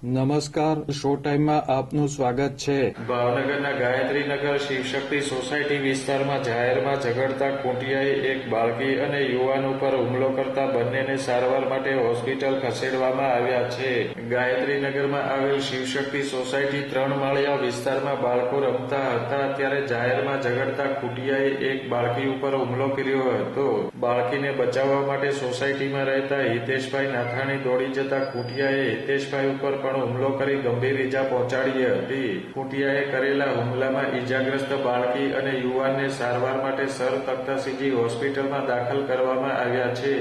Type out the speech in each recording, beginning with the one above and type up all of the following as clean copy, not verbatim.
નમસ્કાર, શો ટાઈમમાં આપનું સ્વાગત છે. ભાવનગરના ગાયત્રીનગર શિવશક્તિ સોસાયટી વિસ્તારમાં જાહેરમાં ઝઘડતા ખૂંટિયાએ એક બાળકી અને યુવાન ઉપર હુમલો કરતા બંનેને સારવાર માટે હોસ્પિટલ ખસેડવામાં આવ્યા છે. ગાયત્રીનગરમાં આવેલ શિવશક્તિ સોસાયટી 3 માળિયા વિસ્તારમાં બાળકો રમતા હતા ત્યારે જાહેરમાં ઝઘડતા ખૂંટિયાએ એક બાળકી ઉપર હુમલો કર્યો હતો. બાળકીને બચાવવા માટે સોસાયટીમાં રહેતા હિતેશભાઈ નાથાણી દોડી જતા ખૂંટિયાએ હિતેશભાઈ ઉપર પણ હુમલો કરી ગંભીર ઈજા પહોંચાડી હતી. ખૂંટિયાએ કરેલા હુમલામાં ઈજાગ્રસ્ત બાળકી અને યુવાનને સારવાર માટે સર તખ્તસિંહજી હોસ્પિટલમાં દાખલ કરવામાં આવ્યા છે.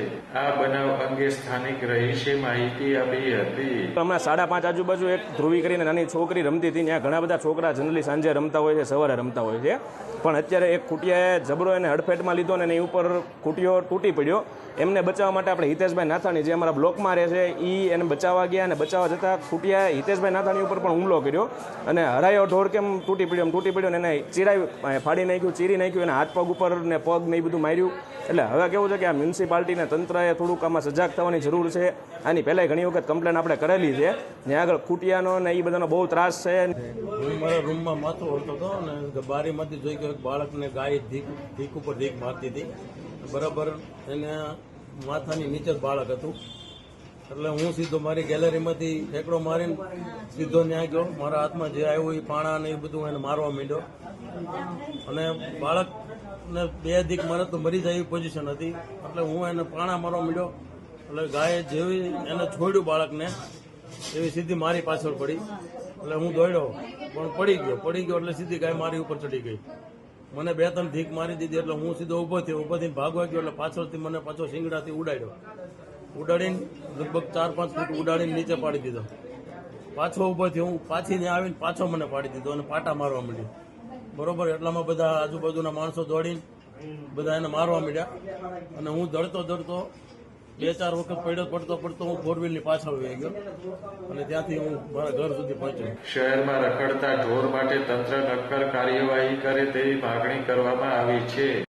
આ બનાવ અંગે સ્થાનિક રહીશે માહિતી આપી હતી. હમણાં 5:30 આજુબાજુ એક ધ્રુવી કરીને નાની છોકરી રમતી હતી. ત્યાં ઘણા બધા છોકરા જનરલી સાંજે રમતા હોય છે, સવારે રમતા હોય છે. પણ અત્યારે એક ખૂંટિયાએ જબરો એને હડફેટમાં લીધો અને એની ઉપર ખૂંટિયો તૂટી પડ્યો. એમને બચાવવા માટે આપણે હિતેશભાઈ નાથાણી જે અમારા બ્લોકમાં રહે છે એ એને બચાવવા ગયા અને બચાવવા જતાં ખૂંટિયાએ હિતેશભાઈ નાથાણી ઉપર પણ હુમલો કર્યો અને હરાયો ઢોર કેમ તૂટી પડ્યો ને એને ચીરાવી ફાડી નાખ્યું, ચીરી નાખ્યું, એને હાથ પગ ઉપર ને પગ ને એ બધું માર્યું. એટલે હવે કેવું છે કે આ મ્યુનિસિપાલિટીને તંત્રએ થોડુંક આમાં સજાગ થવાની જરૂર છે. આની પહેલાં ઘણી વખત કમ્પ્લેન આપણે કરેલી છે. ત્યાં આગળ ખૂંટિયાનો ને એ બધાનો બહુ ત્રાસ છે. હું મારા રૂમમાં માથું ઓળતો હતો અને બારીમાંથી જોઈ કે બાળકને ગાય ધીક ઉપર ધીક મારતી હતી. બરાબર એને માથાની નીચે જ બાળક હતું. એટલે હું સીધો મારી ગેલેરીમાંથી ઠેકડો મારીને સીધો ન્યા ગયો. મારા હાથમાં જે આવ્યું એ પાણા ને એ બધું એને મારવા માંડ્યો અને બાળકને 2 ધીક મારે તો મરી જાય એવી પોઝિશન હતી. એટલે હું એને પાણા મારવા માંડ્યો. એટલે ગાયે જેવી એને છોડ્યું બાળકને એવી સીધી મારી પાછળ પડી. એટલે હું દોડ્યો પણ પડી ગયો એટલે સીધી ગાય મારી ઉપર ચડી ગઈ. મને 2-3 ધીક મારી દીધી. એટલે હું સીધો ઊભો થઈને ભાગવા ગયો. એટલે પાછળથી મને પાછો શિંગડાથી ઉડાડીને લગભગ 4-5 ફૂટ ઉડાડીને નીચે પાડી દીધો. પાછો ઊભો થયો. હું પાછી ત્યાં આવીને પાછો મને પાડી દીધો અને પાટા મારવા માંડ્યો. બરોબર. એટલામાં બધા આજુબાજુના માણસો દોડીને બધા એને મારવા માંડ્યા અને હું દોડતો 2-4 વખત પડતો હું 4 વ્હીલની પાછળ વહી ગયો અને ત્યાંથી હું મારા ઘર સુધી પહોંચ્યો. શહેરમાં રખડતા ઢોર માટે તંત્ર નક્કર કાર્યવાહી કરે તેવી માગણી કરવામાં આવી છે.